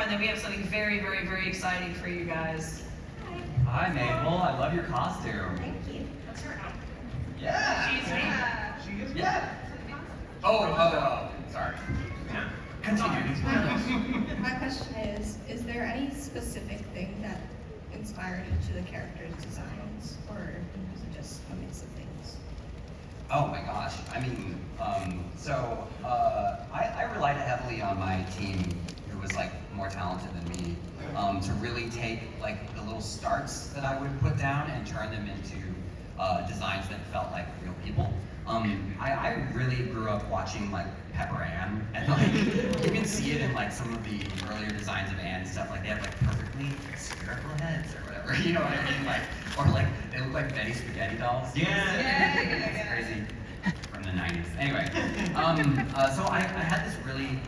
and then we have something very, very, very exciting for you guys. Hi, Mabel. I love your costume. Thank you. That's her outfit. Yeah. She is. Yeah. Oh, sorry. Yeah. Continue. My question is there any specific thing that inspired each of the characters' designs, or is it just a mix of things? Oh my gosh. I mean, I relied heavily on my team, who was like more talented than me, to really take like the little starts that I would put down and turn them into designs that felt like real people. I really grew up watching like Pepper Ann, and like you can see it in like some of the earlier designs of Ann and stuff. Like they have like perfectly spherical heads or whatever, you know what I mean? Like, or like they look like Betty Spaghetti dolls. Yeah. It's crazy from the 90s. Anyway, so I had this really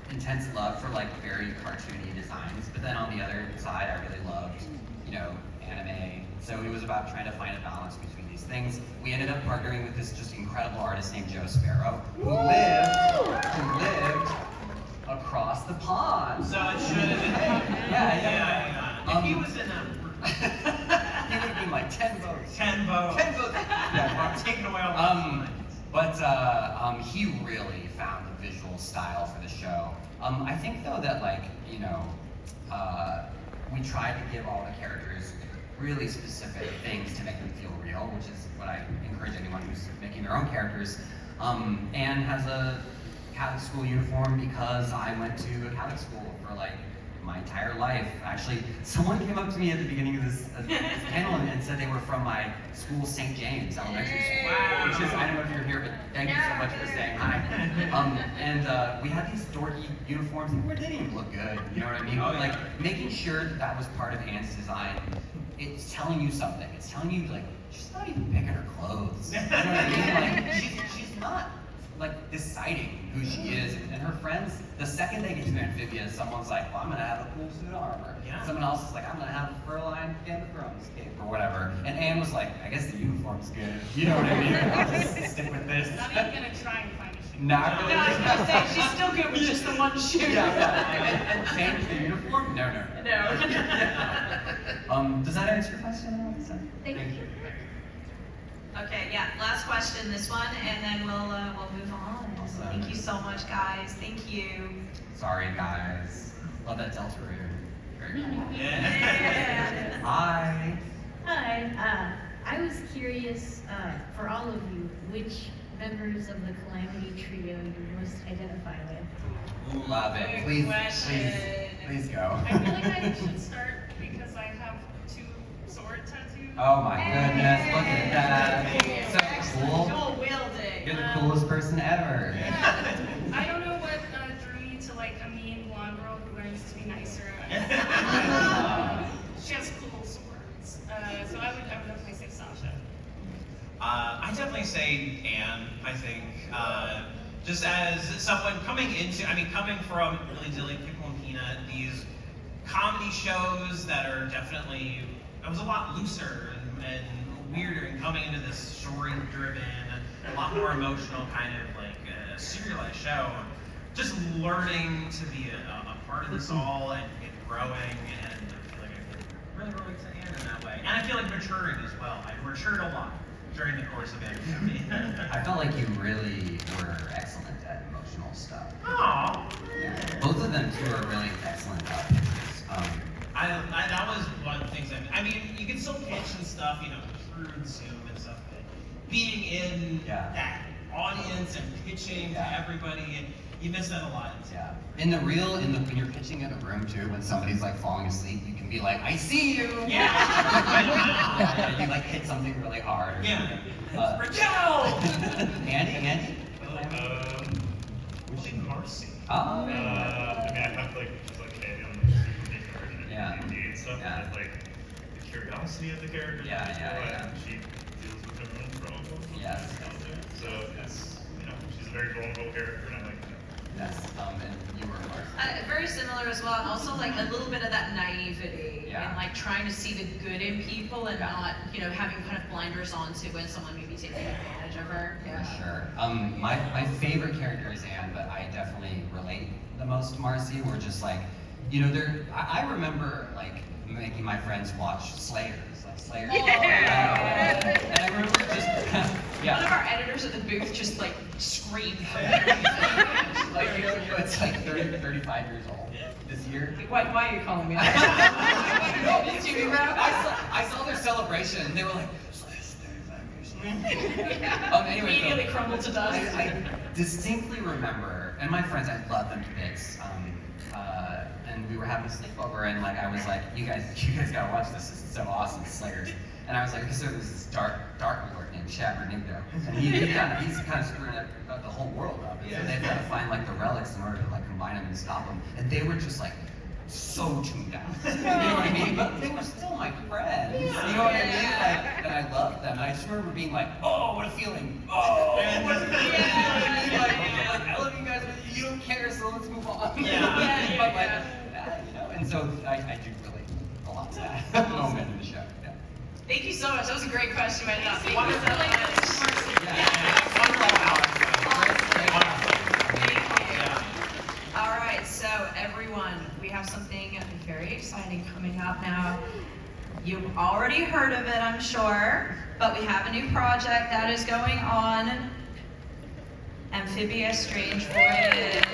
intense love for like very cartoony designs, but then on the other side, I really loved, you know, anime. So it was about trying to find a balance between these things. We ended up partnering with this just incredible artist named Joe Sparrow, who lived across the pond. So it should have been. Yeah. If he was in a he would have been like 10 votes. 10 votes. 10 votes. Yeah, I'm taking away all my But he really found the visual style for the show. I think though that like, you know, we tried to give all the characters really specific things to make them feel real, which is what I encourage anyone who's making their own characters. Anne has a Catholic school uniform because I went to a Catholic school for like my entire life. Actually, someone came up to me at the beginning of this panel and said they were from my school, St. James Elementary School. Wow. Which is, I don't know if you're here, but thank you so much for saying hi. And we had these dorky uniforms, and they didn't even look good, you know what I mean? Oh, But like, yeah. making sure that that was part of Anne's design, it's telling you something. It's telling you, like, she's not even picking her clothes. You know what I mean? Like, she's not, like, deciding who she is. And her friends, the second they get to Amphibia, someone's like, well, I'm gonna have a cool suit of armor. Yeah. Someone else is like, I'm gonna have a fur-lined Game of Thrones cape or whatever. And Anne was like, I guess the uniform's good. You know what I mean? I'll just stick with this. Not even gonna try and find a shoe. Not No, really. I was gonna say, she's still good with just the one shoe. Yeah. And change the uniform? No. No. Does that answer your question? Thank you. Okay, yeah, last question, this one, and then we'll move on. Awesome. Thank you so much, guys. Thank you. Sorry, guys. Love that Delta Rune. Very cool. Yeah. Hi. Hi, I was curious, for all of you, which members of the Calamity Trio you most identify with? Love it. Good Please question. go. I feel like I should start because I have 2 sword tattoos. Oh my goodness, look at that. So cool. Dual wielding. You're the coolest person ever. I don't know what drew me to like a mean blonde girl who learns to be nicer. She has cool swords. So I would definitely say Sasha. I definitely say Anne. I think just as someone coming from Billy Dilly, Pickle and Peanut, these comedy shows that are definitely, it was a lot looser and weirder, and coming into this story-driven, a lot more emotional kind of like serialized show. Just learning to be a part of this all and growing, and I feel like I can really relate to Anne in that way. And I feel like maturing as well. I've matured a lot during the course of it. I felt like you really were excellent at emotional stuff. Aww. Yeah. Both of them too are really excellent pitchers. That was one of the things I mean, you can still pitch and stuff, you know, through Zoom and stuff, but being in that audience and pitching to everybody, and you miss that a lot. Yeah. When you're pitching in a room too, when somebody's like falling asleep, you can be like, I see you! Yeah. You like hit something really hard. Or Yeah. Raquel! Andy? Which is Marcy. Oh. I mean, I have like, just like Kae on the super big version of D&D and stuff, Yeah. but like the curiosity of the character. Yeah. And she deals with her own problems. Yes. So it's, you know, she's a very vulnerable character, and I like that. Yes. And you were Marcy. Very similar as well, and also like a little bit of that naivety Yeah. and like trying to see the good in people and not, you know, having kind of blinders on to when someone may be taking advantage of her. For sure. My favorite character is Anne, but I definitely relate the most to Marcy. We're just like, you know, I remember like making my friends watch Slayers, like Slayers. Oh. And I remember just, yeah. One of our editors at the booth just like screamed. Like, you know, it's like 35 years old this year. Why are you calling me that? No, Did you remember? I saw their celebration and they were like, Slayers 35 years old. Anyway, Immediately crumbled to dust. I distinctly remember, and my friends, I love them to bits. And we were having a sleepover, and like I was like, you guys gotta watch this. This is so awesome, Slayers. And I was like, so there's this dark lord named Shabernigdo, and he's kind of screwing up the whole world up. And so they've got to find like the relics in order to like combine them and stop them. And they were just like so tuned out. You know what I mean? But they were still my friends. You know what I mean? Like, and I loved them. And I just remember being like, oh, what a feeling. Oh, what a feeling. You know what I mean? Like, I love you guys, but you don't care, so let's move on. Yeah. But like, you know, and so I do relate a lot to that moment in the show. Yeah. Thank you so much. That was a great question. I did not think Wonderful. so much. Wonderful, Alex. All right, so everyone, we have something very exciting coming up now. You've already heard of it, I'm sure, but we have a new project that is going on. Amphibia Strange Voyage.